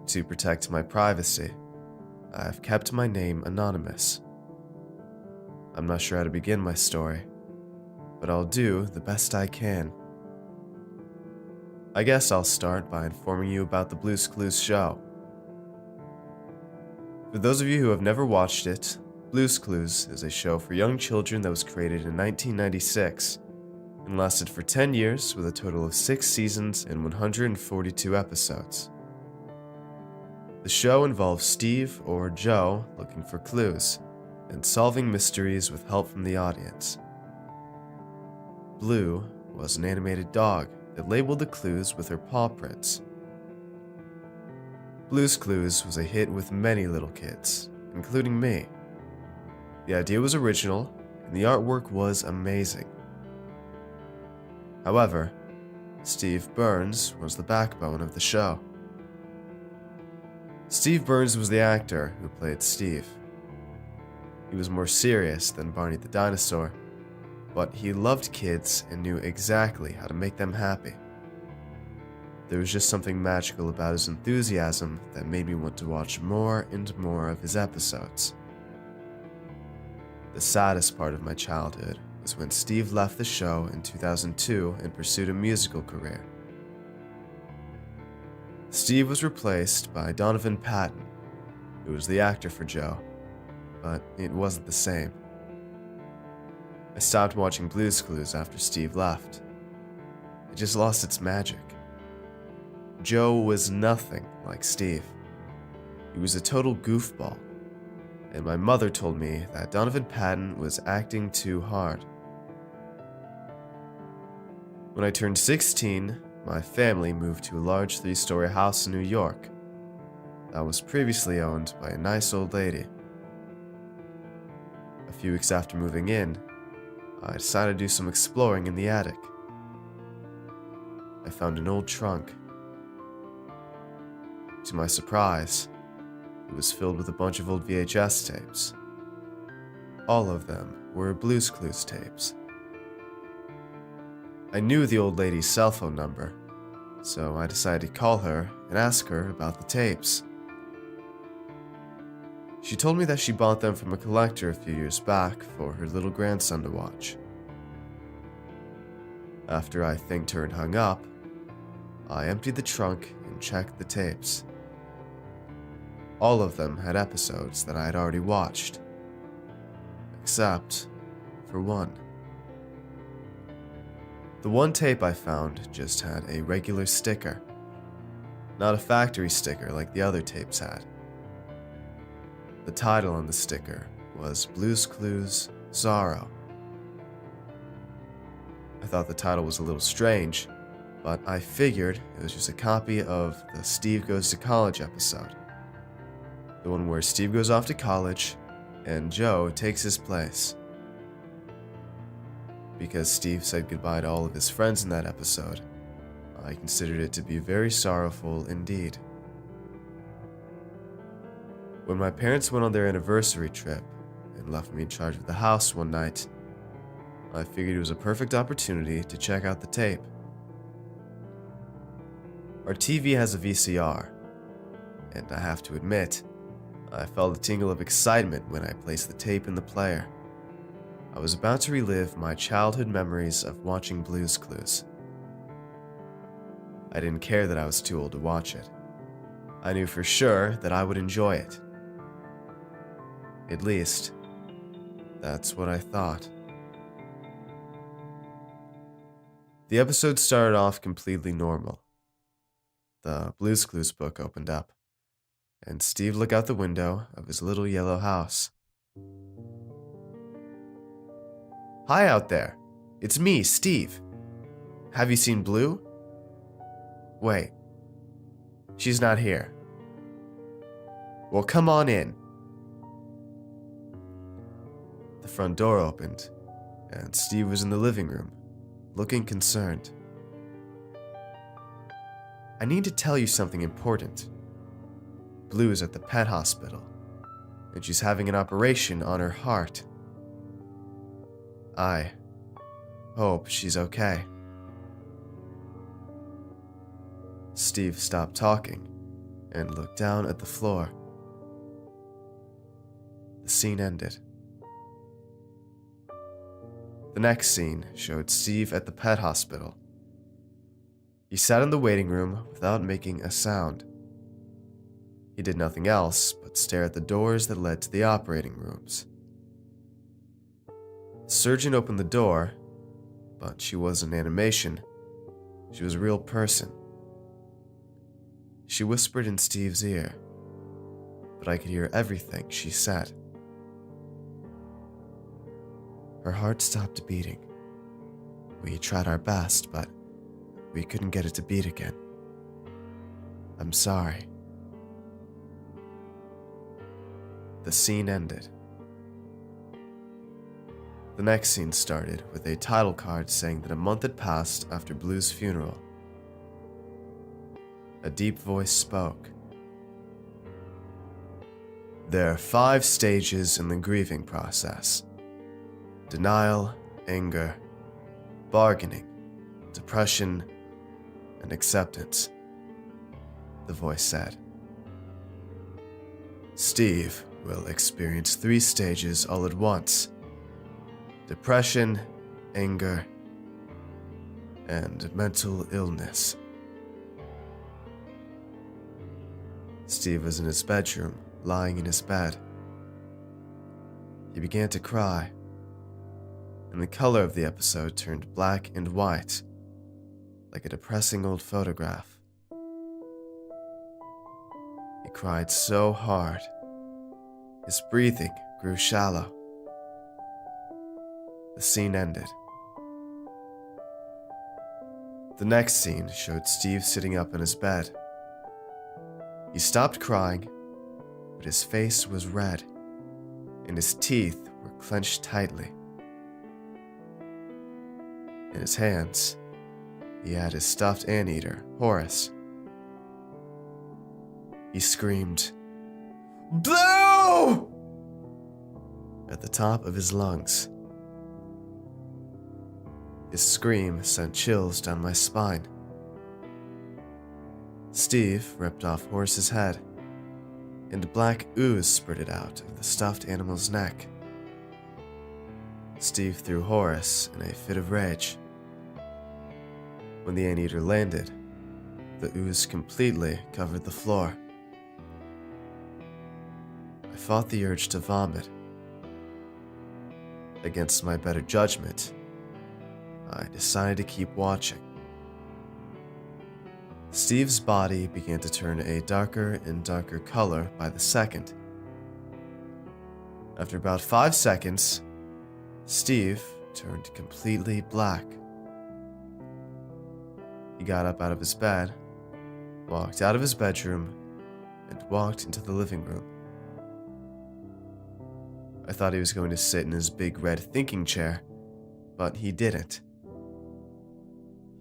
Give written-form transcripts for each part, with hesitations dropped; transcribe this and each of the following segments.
To protect my privacy, I have kept my name anonymous. I'm not sure how to begin my story, but I'll do the best I can. I guess I'll start by informing you about the Blue's Clues show. For those of you who have never watched it, Blue's Clues is a show for young children that was created in 1996 and lasted for 10 years with a total of 6 seasons and 142 episodes. The show involves Steve or Joe looking for clues and solving mysteries with help from the audience. Blue was an animated dog that labeled the clues with her paw prints. Blue's Clues was a hit with many little kids, including me. The idea was original, and the artwork was amazing. However, Steve Burns was the backbone of the show. Steve Burns was the actor who played Steve. He was more serious than Barney the dinosaur, but he loved kids and knew exactly how to make them happy. There was just something magical about his enthusiasm that made me want to watch more and more of his episodes. The saddest part of my childhood was when Steve left the show in 2002 and pursued a musical career. Steve was replaced by Donovan Patton, who was the actor for Joe, but it wasn't the same. I stopped watching Blue's Clues after Steve left. It just lost its magic. Joe was nothing like Steve. He was a total goofball, and my mother told me that Donovan Patton was acting too hard. When I turned 16, my family moved to a large 3-story house in New York that was previously owned by a nice old lady. A few weeks after moving in, I decided to do some exploring in the attic. I found an old trunk. To my surprise, it was filled with a bunch of old VHS tapes. All of them were Blue's Clues tapes. I knew the old lady's cell phone number, so I decided to call her and ask her about the tapes. She told me that she bought them from a collector a few years back for her little grandson to watch. After I thanked her and hung up, I emptied the trunk and checked the tapes. All of them had episodes that I had already watched, except for one. The one tape I found just had a regular sticker, not a factory sticker like the other tapes had. The title on the sticker was Blue's Clues Zorro. I thought the title was a little strange, but I figured it was just a copy of the Steve Goes to College episode. The one where Steve goes off to college and Joe takes his place. Because Steve said goodbye to all of his friends in that episode, I considered it to be very sorrowful indeed. When my parents went on their anniversary trip and left me in charge of the house one night, I figured it was a perfect opportunity to check out the tape. Our TV has a VCR, and I have to admit, I felt a tingle of excitement when I placed the tape in the player. I was about to relive my childhood memories of watching Blue's Clues. I didn't care that I was too old to watch it. I knew for sure that I would enjoy it. At least, that's what I thought. The episode started off completely normal. The Blue's Clues book opened up, and Steve looked out the window of his little yellow house. "Hi out there. It's me, Steve. Have you seen Blue? Wait. She's not here. Well, come on in." The front door opened, and Steve was in the living room, looking concerned. "I need to tell you something important. Blue is at the pet hospital, and she's having an operation on her heart. I hope she's okay." Steve stopped talking and looked down at the floor. The scene ended. The next scene showed Steve at the pet hospital. He sat in the waiting room without making a sound. He did nothing else but stare at the doors that led to the operating rooms. The surgeon opened the door, but she wasn't animation. She was a real person. She whispered in Steve's ear, but I could hear everything she said. Her heart stopped beating. We tried our best, but we couldn't get it to beat again. I'm sorry. The scene ended. The next scene started with a title card saying that a month had passed after Blue's funeral. A deep voice spoke. There are 5 stages in the grieving process: denial, anger, bargaining, depression, and acceptance, the voice said. Steve will experience 3 stages all at once: depression, anger, and mental illness. Steve was in his bedroom, lying in his bed. He began to cry, and the color of the episode turned black and white, like a depressing old photograph. He cried so hard, his breathing grew shallow. The scene ended. The next scene showed Steve sitting up in his bed. He stopped crying, but his face was red, and his teeth were clenched tightly. In his hands, he had his stuffed anteater, Horace. He screamed, "Blue!" at the top of his lungs. His scream sent chills down my spine. Steve ripped off Horace's head, and black ooze spurted out of the stuffed animal's neck. Steve threw Horace in a fit of rage. When the anteater landed, the ooze completely covered the floor. I fought the urge to vomit. Against my better judgment, I decided to keep watching. Steve's body began to turn a darker and darker color by the second. After about 5 seconds, Steve turned completely black. He got up out of his bed, walked out of his bedroom, and walked into the living room. I thought he was going to sit in his big red thinking chair, but he didn't.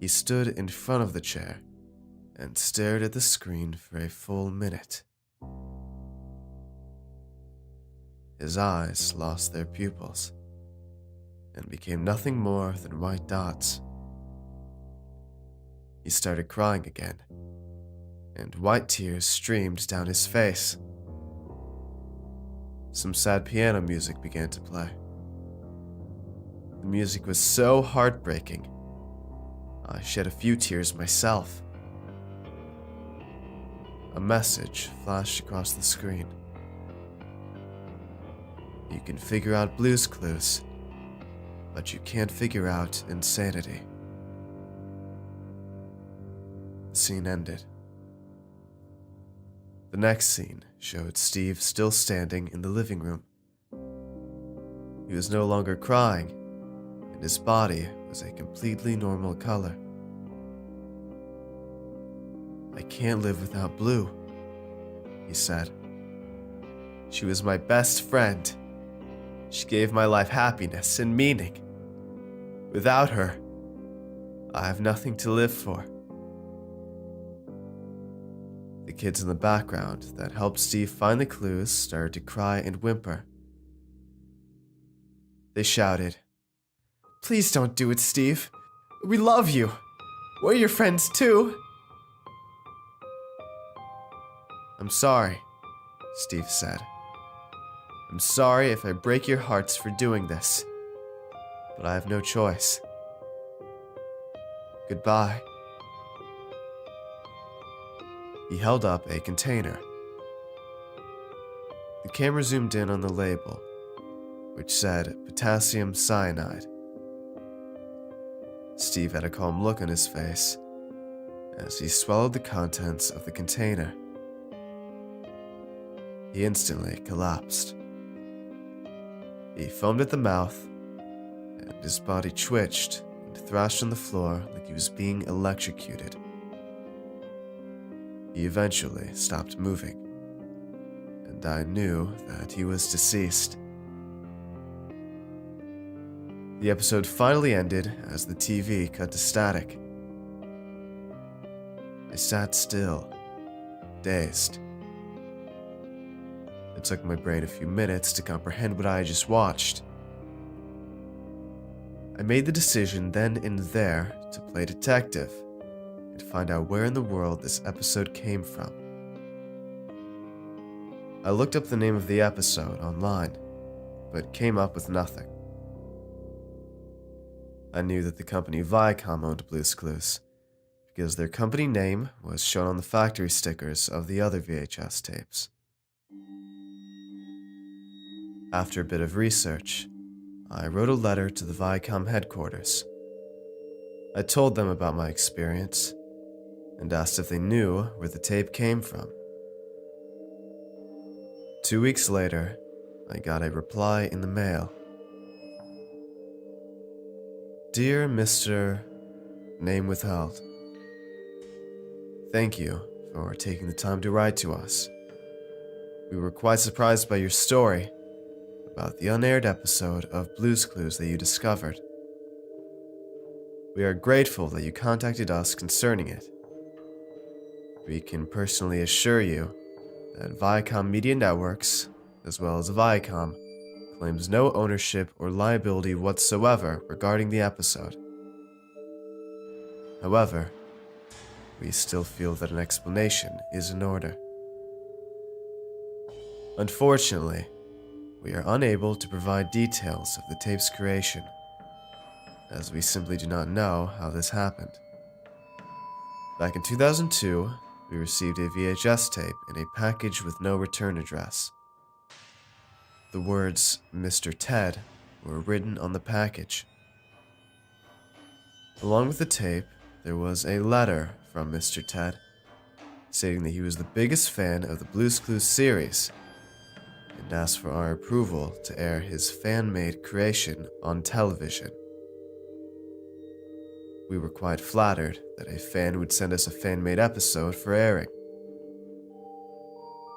He stood in front of the chair and stared at the screen for a full minute. His eyes lost their pupils and became nothing more than white dots. He started crying again, and white tears streamed down his face. Some sad piano music began to play. The music was so heartbreaking, I shed a few tears myself. A message flashed across the screen. You can figure out Blue's Clues, but you can't figure out insanity. The scene ended. The next scene showed Steve still standing in the living room. He was no longer crying, and his body was a completely normal color. I can't live without Blue, he said. She was my best friend. She gave my life happiness and meaning. Without her, I have nothing to live for. The kids in the background that helped Steve find the clues started to cry and whimper. They shouted, "Please don't do it, Steve. We love you. We're your friends too." "I'm sorry," Steve said. "I'm sorry if I break your hearts for doing this, but I have no choice. Goodbye." He held up a container. The camera zoomed in on the label, which said potassium cyanide. Steve had a calm look on his face as he swallowed the contents of the container. He instantly collapsed. He foamed at the mouth, and his body twitched and thrashed on the floor like he was being electrocuted. He eventually stopped moving, and I knew that he was deceased. The episode finally ended as the TV cut to static. I sat still, dazed. It took my brain a few minutes to comprehend what I had just watched. I made the decision then and there to play detective and find out where in the world this episode came from. I looked up the name of the episode online, but came up with nothing. I knew that the company Viacom owned Blue's Clues, because their company name was shown on the factory stickers of the other VHS tapes. After a bit of research, I wrote a letter to the Viacom headquarters. I told them about my experience and asked if they knew where the tape came from. 2 weeks later, I got a reply in the mail. "Dear Mr. Name withheld. Thank you for taking the time to write to us. We were quite surprised by your story about the unaired episode of Blue's Clues that you discovered. We are grateful that you contacted us concerning it. We can personally assure you that Viacom Media Networks, as well as Viacom, claims no ownership or liability whatsoever regarding the episode. However, we still feel that an explanation is in order. Unfortunately, we are unable to provide details of the tape's creation, as we simply do not know how this happened. Back in 2002, we received a VHS tape in a package with no return address. The words Mr. Ted were written on the package. Along with the tape, there was a letter from Mr. Ted stating that he was the biggest fan of the Blue's Clues series and asked for our approval to air his fan-made creation on television. We were quite flattered that a fan would send us a fan-made episode for airing.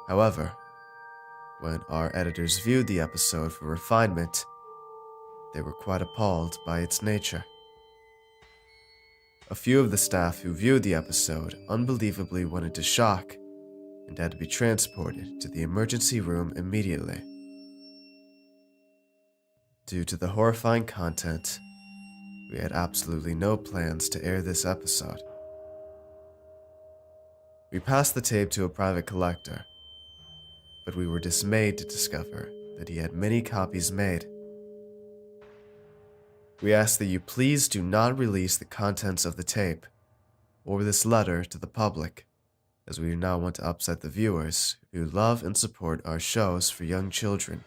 However, when our editors viewed the episode for refinement, they were quite appalled by its nature. A few of the staff who viewed the episode unbelievably went into shock and had to be transported to the emergency room immediately. Due to the horrifying content, we had absolutely no plans to air this episode. We passed the tape to a private collector, but we were dismayed to discover that he had many copies made. We ask that you please do not release the contents of the tape or this letter to the public, as we do not want to upset the viewers who love and support our shows for young children.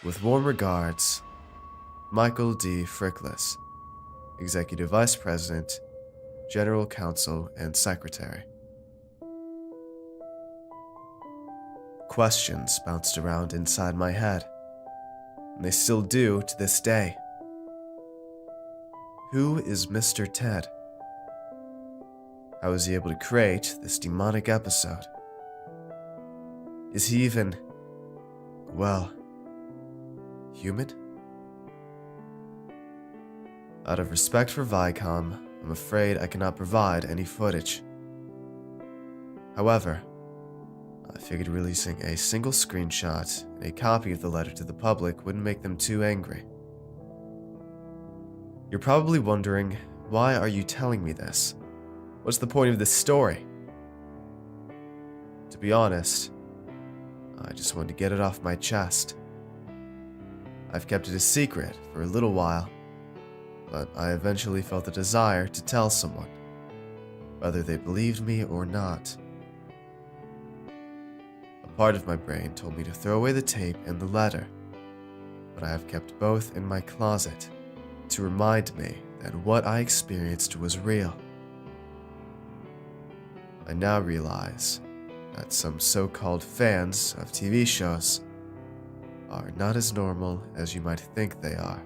With warm regards, Michael D. Frickless, Executive Vice President, General Counsel, and Secretary. Questions bounced around inside my head, and they still do to this day. Who is Mr. Ted? How was he able to create this demonic episode? Is he even, well, human? Out of respect for Viacom, I'm afraid I cannot provide any footage. However, I figured releasing a single screenshot and a copy of the letter to the public wouldn't make them too angry. You're probably wondering, why are you telling me this? What's the point of this story? be honest, I just wanted to get it off my chest. I've kept it a secret for a little while, but I eventually felt the desire to tell someone, whether they believed me or not. A part of my brain told me to throw away the tape and the letter, but I have kept both in my closet to remind me that what I experienced was real. I now realize that some so-called fans of TV shows are not as normal as you might think they are.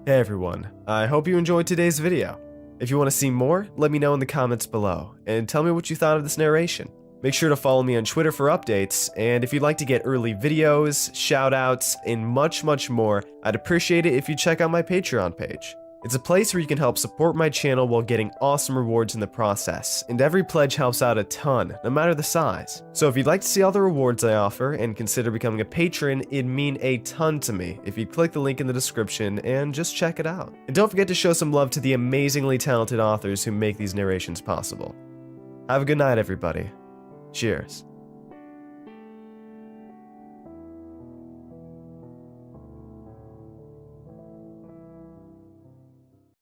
Hey everyone, I hope you enjoyed today's video. If you want to see more, let me know in the comments below, and tell me what you thought of this narration. Make sure to follow me on Twitter for updates, and if you'd like to get early videos, shoutouts, and much more, I'd appreciate it if you check out my Patreon page. It's a place where you can help support my channel while getting awesome rewards in the process, and every pledge helps out a ton, no matter the size. So if you'd like to see all the rewards I offer and consider becoming a patron, it'd mean a ton to me if you'd click the link in the description and just check it out. And don't forget to show some love to the amazingly talented authors who make these narrations possible. Have a good night, everybody. Cheers.